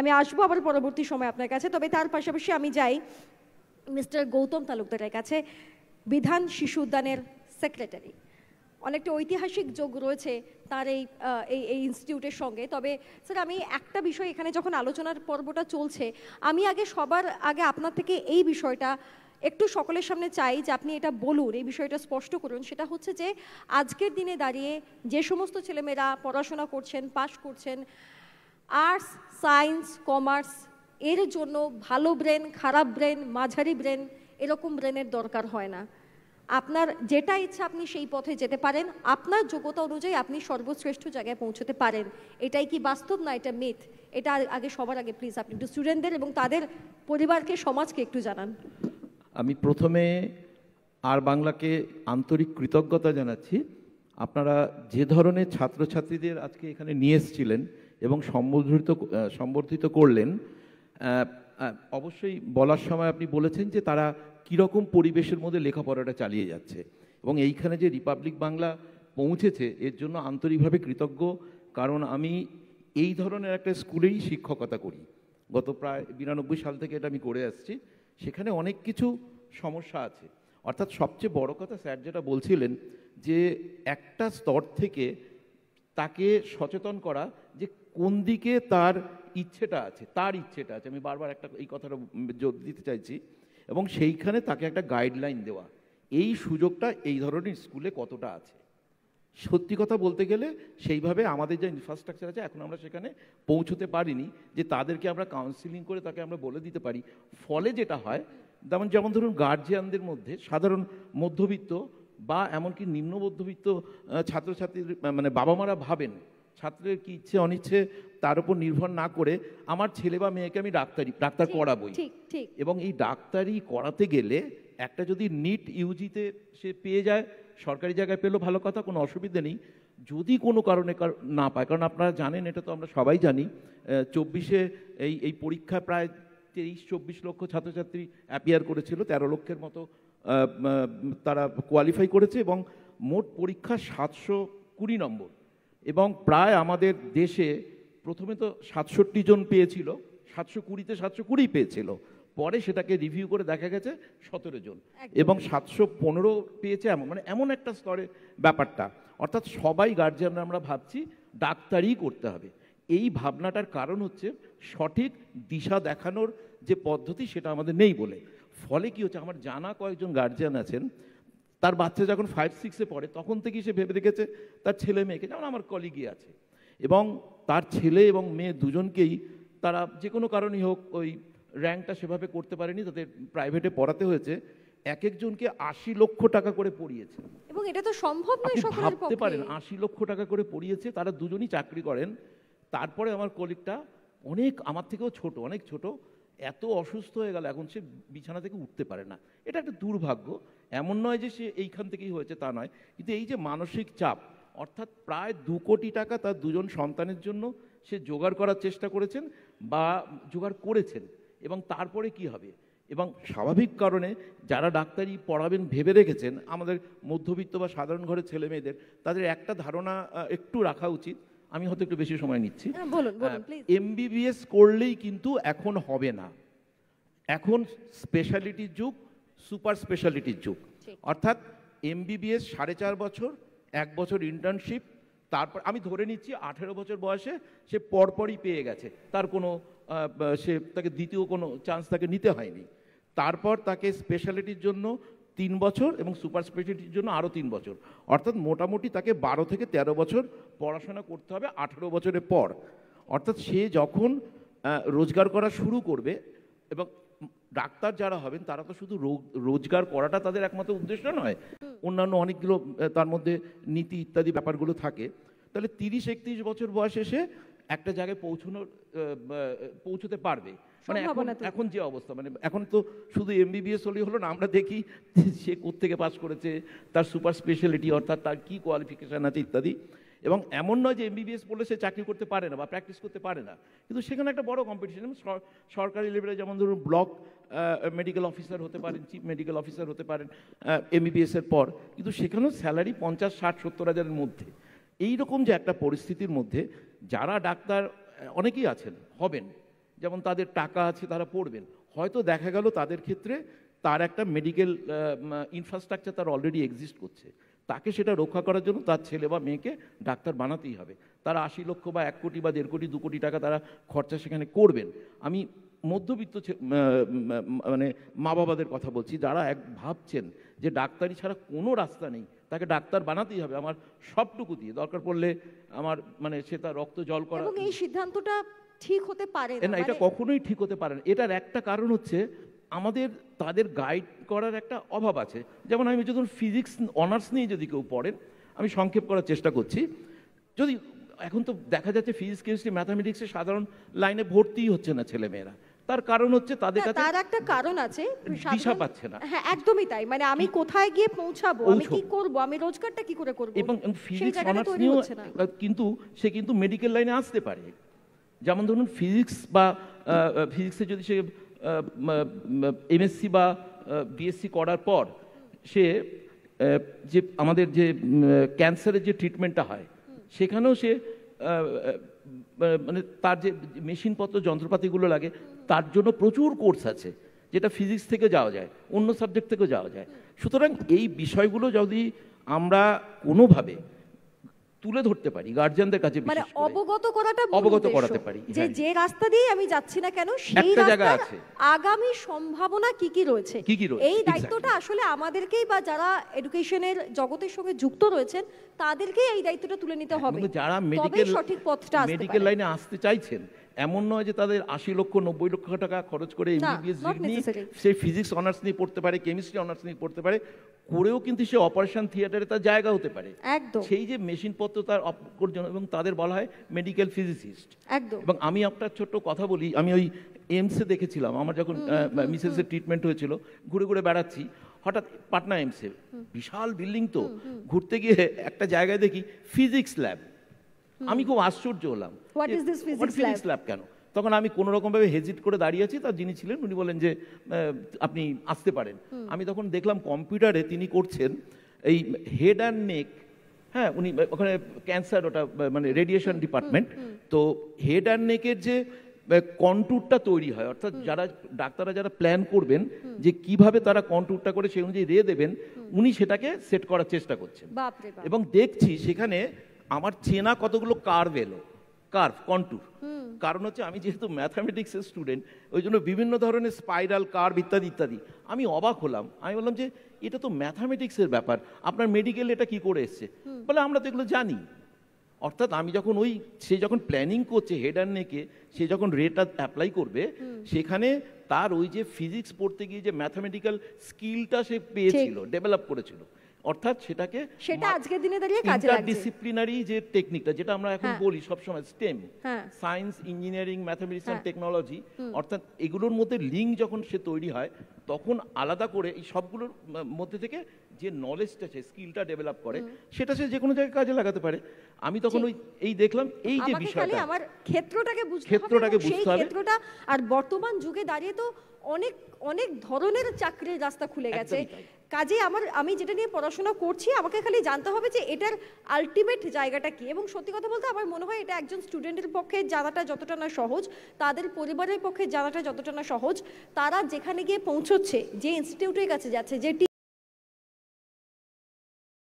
আমি আসবো আবার পরবর্তী সময় আপনার কাছে, তবে তার পাশাপাশি আমি যাই মিস্টার গৌতম তালুকদারের কাছে, বিধান শিশু উদ্যানের সেক্রেটারি। অনেকটা ঐতিহাসিক যোগ রয়েছে তার এই ইনস্টিটিউটের সঙ্গে। তবে স্যার, আমি একটা বিষয় এখানে যখন আলোচনার পর্বটা চলছে, আমি সবার আগে আপনার থেকে এই বিষয়টা একটু সকলের সামনে চাই যে আপনি এটা বলুন, এই বিষয়টা স্পষ্ট করুন। সেটা হচ্ছে যে আজকের দিনে দাঁড়িয়ে যে সমস্ত ছেলেমেয়েরা পড়াশোনা করছেন, পাশ করছেন, আর্টস, সায়েন্স, কমার্স, এর জন্য ভালো ব্রেন, খারাপ ব্রেন, মাঝারি ব্রেন, এরকম ব্রেনের দরকার হয় না। আপনার যেটা ইচ্ছা আপনি সেই পথে যেতে পারেন, আপনার যোগ্যতা অনুযায়ী আপনি সর্বশ্রেষ্ঠ জায়গায় পৌঁছতে পারেন। এটাই কি বাস্তব, না এটা মিথ? এটা আগে সবার আগে প্লিজ আপনি একটু স্টুডেন্টদের এবং তাদের পরিবারকে, সমাজকে একটু জানান। আমি প্রথমে আর বাংলাকে আন্তরিক কৃতজ্ঞতা জানাচ্ছি। আপনারা যে ধরনের ছাত্রছাত্রীদের আজকে এখানে নিয়ে এসেছিলেন এবং সম্বর্ধিত করলেন, অবশ্যই বলার সময় আপনি বলেছেন যে তারা কীরকম পরিবেশের মধ্যে লেখাপড়াটা চালিয়ে যাচ্ছে, এবং এইখানে যে রিপাবলিক বাংলা পৌঁছেছে এর জন্য আন্তরিকভাবে কৃতজ্ঞ। কারণ আমি এই ধরনের একটা স্কুলেই শিক্ষকতা করি, গত প্রায় 92 সাল থেকে এটা আমি করে আসছি। সেখানে অনেক কিছু সমস্যা আছে। অর্থাৎ সবচেয়ে বড় কথা স্যার যেটা বলছিলেন, যে একটা স্তর থেকে তাকে সচেতন করা যে কোন দিকে তার ইচ্ছেটা আছে, আমি বারবার এই কথাটা জোর দিতে চাইছি, এবং সেইখানে তাকে একটা গাইডলাইন দেওয়া। এই সুযোগটা এই ধরনের স্কুলে কতটা আছে, সত্যি কথা বলতে গেলে সেইভাবে আমাদের যে ইনফ্রাস্ট্রাকচার আছে এখন আমরা সেখানে পৌঁছতে পারিনি যে তাদেরকে আমরা কাউন্সিলিং করে তাকে আমরা বলে দিতে পারি। ফলে যেটা হয়, যেমন ধরুন গার্জিয়ানদের মধ্যে সাধারণ মধ্যবিত্ত বা এমনকি নিম্ন মধ্যবিত্ত ছাত্রছাত্রীর মানে বাবা মারা ভাবেন ছাত্রের কি ইচ্ছে অনিচ্ছে তার উপর নির্ভর না করে আমার ছেলে বা মেয়েকে আমি ডাক্তার করাবোই, এবং এই ডাক্তারি করাতে গেলে একটা যদি নিট ইউজিতে সে পেয়ে যায়, সরকারি জায়গায় পেলেও ভালো কথা, কোনো অসুবিধা নেই। যদি কোনো কারণে না পায়, কারণ আপনারা জানেন, এটা তো আমরা সবাই জানি, 24-এ এই পরীক্ষায় প্রায় 23-24 লক্ষ ছাত্রছাত্রী অ্যাপিয়ার করেছিল, 13 লক্ষের মতো তারা কোয়ালিফাই করেছে, এবং মোট পরীক্ষা 720 নম্বর, এবং প্রায় আমাদের দেশে প্রথমে তো 67 জন পেয়েছিল, 720-তে 720 পেয়েছিল, পরে সেটাকে রিভিউ করে দেখা গেছে 17 জন, এবং 715 পেয়েছে, এমন একটা স্তরে ব্যাপারটা। অর্থাৎ সবাই গার্জিয়ানরা আমরা ভাবছি ডাক্তারি করতে হবে। এই ভাবনাটার কারণ হচ্ছে সঠিক দিশা দেখানোর যে পদ্ধতি সেটা আমাদের নেই বলে। ফলে কি হচ্ছে, আমার জানা কয়েকজন গার্জিয়ান আছেন, তার বাচ্চা যখন 5-6-এ পড়ে তখন থেকেই সে ভেবে রেখেছে তার ছেলে মেয়েকে, যেমন আমার কলিগই আছে, এবং তার ছেলে এবং মেয়ে দুজনকেই তারা যে কোনো কারণেই হোক ওই র্যাঙ্কটা সেভাবে করতে পারেনি, তাদের প্রাইভেটে পড়াতে হয়েছে। এক একজনকে 80 লক্ষ টাকা করে পড়িয়েছে, এবং এটা তো সম্ভব নয় সকলের পক্ষে। ভাবতে পারেন 80 লক্ষ টাকা করে পড়িয়েছে, তারা দুজনই চাকরি করেন। তারপরে আমার কলিগটা অনেক আমার থেকেও ছোট, অনেক ছোট, এত অসুস্থ হয়ে গেল এখন সে বিছানা থেকে উঠতে পারে না। এটা একটা দুর্ভাগ্য। এমন নয় যে সে এইখান থেকেই হয়েছে, তা নয়, কিন্তু এই যে মানসিক চাপ, অর্থাৎ প্রায় 2 কোটি টাকা তার দুজন সন্তানের জন্য সে জোগাড় করার চেষ্টা করেছেন বা জোগাড় করেছেন, এবং তারপরে কি হবে। এবং স্বাভাবিক কারণে যারা ডাক্তারি পড়াবেন ভেবে রেখেছেন, আমাদের মধ্যবিত্ত বা সাধারণ ঘরের ছেলে মেয়েদের, তাদের একটা ধারণা একটু রাখা উচিত। আমি হয়তো একটু বেশি সময় নিচ্ছি। এমবিবিএস করলেই কিন্তু এখন হবে না, এখন স্পেশালিটির যুগ, সুপার স্পেশালিটির যুগ। অর্থাৎ এমবিবিএস 4.5 বছর, 1 বছর ইন্টার্নশিপ, তারপর আমি ধরে নিচ্ছি 18 বছর বয়সে সে পরপরই পেয়ে গেছে, তার কোনো তাকে দ্বিতীয় কোনো চান্স তাকে নিতে হয়নি। তারপর তাকে স্পেশালিটির জন্য 3 বছর এবং সুপার স্পেশালিটির জন্য আরও 3 বছর, অর্থাৎ মোটামুটি তাকে 12 থেকে 13 বছর পড়াশোনা করতে হবে 18 বছরের পর। অর্থাৎ সে যখন রোজগার করা শুরু করবে, এবং ডাক্তার যারা হবেন তারা তো শুধু রোজগার করাটা তাদের একমাত্র উদ্দেশ্য নয়, অন্যান্য অনেকগুলো তার মধ্যে নীতি ইত্যাদি ব্যাপারগুলো থাকে। তাহলে 30-31 বছর বয়সে সে একটা জায়গায় পৌঁছতে পারবে। এখন যে অবস্থা, এখন তো শুধু এমবিবিএস হলেই হলো না, আমরা দেখি সে কোত্থেকে পাস করেছে, তার সুপার স্পেশালিটি অর্থাৎ তার কি কোয়ালিফিকেশান আছে ইত্যাদি। এবং এমন নয় যে এমবিবিএস পড়লে সে চাকরি করতে পারে না বা প্র্যাকটিস করতে পারে না, কিন্তু সেখানে একটা বড় কম্পিটিশন। সরকারি লেভেলে যেমন ধরুন ব্লক মেডিকেল অফিসার হতে পারেন, চিফ মেডিকেল অফিসার হতে পারেন এমবিবিএসের পর, কিন্তু সেখানেও স্যালারি 50, 60, 70 হাজারের মধ্যে। এইরকম যে একটা পরিস্থিতির মধ্যে যারা ডাক্তার অনেকেই আছেন হবেন, যেমন তাদের টাকা আছে তারা পড়বেন, হয়তো দেখা গেল তাদের ক্ষেত্রে তার একটা মেডিকেল ইনফ্রাস্ট্রাকচার তার অলরেডি এক্সিস্ট করছে, তাকে সেটা রক্ষা করার জন্য তার ছেলে বা মেয়েকে ডাক্তার বানাতেই হবে। তারা 80 লক্ষ বা 1 কোটি বা 1.5 কোটি 2 কোটি টাকা তারা খরচা সেখানে করবেন। আমি মধ্যবিত্ত মানে মা বাবাদের কথা বলছি, যারা ভাবছেন যে ডাক্তারি ছাড়া কোনো রাস্তা নেই, তাকে ডাক্তার বানাতেই হবে আমার সবটুকু দিয়ে, দরকার পড়লে আমার মানে সে তার রক্ত জল করা। এবং এই সিদ্ধান্তটা ঠিক হতে পারে না, এটা কখনোই ঠিক হতে পারে না। এটার একটা কারণ হচ্ছে আমাদের তাদের গাইড করার একটা অভাব আছে। যেমন আমি যখন ফিজিক্স অনার্স নিয়ে যদি কেউ পড়েন, আমি সংক্ষেপ করার চেষ্টা করছি, যদি এখন তো দেখা যাচ্ছে ফিজিক্স কেমিস্ট্রি ম্যাথামেটিক্সে সাধারণ লাইনে ভর্তিই হচ্ছে না ছেলেমেয়েরা, তার কারণ হচ্ছে তাদের কাছে তার একটা কারণ আছে, দিশা পাচ্ছে না। হ্যাঁ একদমই তাই, মানে আমি কোথায় গিয়ে পৌঁছাবো, আমি কি করব, আমি রোজগারটা কি করে করব। এবং ফিজিক্স অনার্স নিয়েও কিন্তু সে কিন্তু মেডিকেল লাইনে আসতে পারে। যেমন ধরুন ফিজিক্স বা ফিজিক্সে যদি সে এমএসসি বা বিএসসি করার পর সে যে আমাদের যে ক্যান্সারের যে ট্রিটমেন্টটা হয় সেখানেও সে মানে তার যে মেশিনপত্র যন্ত্রপাতিগুলো লাগে তার জন্য প্রচুর কোর্স আছে, যেটা ফিজিক্স থেকে যাওয়া যায়, অন্য সাবজেক্ট থেকেও যাওয়া যায়। সুতরাং এই বিষয়গুলো যদি আমরা কোনোভাবে তুলে ধরতে পারি গার্জিয়ানদের কাছে, মানে অবগত করাতে পারি যে রাস্তা দিয়ে আমি যাচ্ছি না কেন সেই রাস্তার আগামী সম্ভাবনা কি কি রয়েছে, এই দায়িত্বটা আসলে আমাদেরকেই বা যারা এডুকেশনের জগতের সঙ্গে যুক্ত রয়েছেন তাদেরকেই এই দায়িত্বটা তুলে নিতে হবে। যারা সঠিক পথটা মেডিকেল লাইনে আসতে চাইছেন, এমন নয় যে তাদের 80 লক্ষ 90 লক্ষ টাকা খরচ করে এমবিবিএস ডিগ্রি সেই ফিজিক্স অনার্স নিয়ে পড়তে পারে, কেমিস্ট্রি অনার্স নিয়ে পড়তে পারে, করেও কিন্তু সে অপারেশন থিয়েটারে তার জায়গা হতে পারে। একদম সেই যে মেশিনপত্র তার জন্য, এবং তাদের বলা হয় মেডিকেল ফিজিসিস্ট। একদম। এবং আমি আপনার ছোট্ট কথা বলি, আমি ওই এমসে দেখেছিলাম, আমার যখন মিসেসের ট্রিটমেন্ট হয়েছিল, ঘুরে ঘুরে বেড়াচ্ছি, হঠাৎ পাটনা এমসে বিশাল বিল্ডিং, তো ঘুরতে গিয়ে একটা জায়গায় দেখি ফিজিক্স ল্যাব। আমি খুব আশ্চর্য হলাম, ফিজিক্স ল্যাব কেন? তখন আমি কোনো রকমভাবে হেজিট করে দাঁড়িয়ে আছি, তার যিনি ছিলেন উনি বলেন যে আপনি আসতে পারেন। আমি তখন দেখলাম কম্পিউটারে তিনি করছেন এই হেড অ্যান্ড নেক, হ্যাঁ উনি ওখানে ক্যান্সার, ওটা মানে রেডিয়েশন ডিপার্টমেন্ট, তো হেড অ্যান্ড নেকের যে কন্ট্যুরটা তৈরি হয়, অর্থাৎ যারা ডাক্তাররা যারা প্ল্যান করবেন যে কিভাবে তারা কন্ট্যুরটা করে সেই অনুযায়ী রে দেবেন, উনি সেটাকে সেট করার চেষ্টা করছেন। এবং দেখছি সেখানে আমার চেনা কতগুলো কার্ভ এলো, কন্ট্যুর। কারণ হচ্ছে আমি যেহেতু ম্যাথামেটিক্সের স্টুডেন্ট, ওই জন্য বিভিন্ন ধরনের স্পাইরাল কার্ভ ইত্যাদি ইত্যাদি। আমি অবাক হলাম, আমি বললাম যে এটা তো ম্যাথামেটিক্সের ব্যাপার, আপনার মেডিকেল এটা কি করে এসছে? বলে আমরা তো এগুলো জানি। অর্থাৎ আমি যখন সে যখন প্ল্যানিং করছে হেড অ্যান্ড নেকে, সে যখন রেটা অ্যাপ্লাই করবে, সেখানে তার ওই যে ফিজিক্স পড়তে গিয়ে যে ম্যাথামেটিক্যাল স্কিলটা সে পেয়েছিল, ডেভেলপ করেছিল, অর্থাৎ সেটা আজকের দিনে দাঁড়িয়ে কাজে লাগছে। ইন্টারডিসিপ্লিনারি যে টেকনিকটা, যেটা আমরা এখন বলি সবসময় stem, science, engineering, mathematics and technology, অর্থাৎ এগুলোর মধ্যে লিঙ্ক যখন সে তৈরি হয়, তখন আলাদা করে এই সবগুলোর মধ্যে থেকে যে নলেজটা, সে স্কিলটা ডেভেলপ করে, সেটা সে যে কোনো জায়গায় কাজে লাগাতে পারে। আমি তখন এই দেখলাম এই যে বিষয়টা, আমার ক্ষেত্রটাকে বুঝতে হবে, আর বর্তমান যুগে দাঁড়িয়ে তো অনেক অনেক ধরনের চাকরির রাস্তা খুলে গেছে। কাজে আমি যেটা নিয়ে পড়াশোনা করছি, আমাকে খালি জানতে হবে যে এটার আলটিমেট জায়গাটা কি। এবং সত্যি কথা বলতে আমার মনে হয় এটা একজন স্টুডেন্টের পক্ষে জানাটা যতটা না সহজ, তাদের পরিবারের পক্ষে জানাটা যতটা না সহজ, তারা যেখানে গিয়ে পৌঁছচ্ছে, যে ইনস্টিটিউটের কাছে যাচ্ছে, যে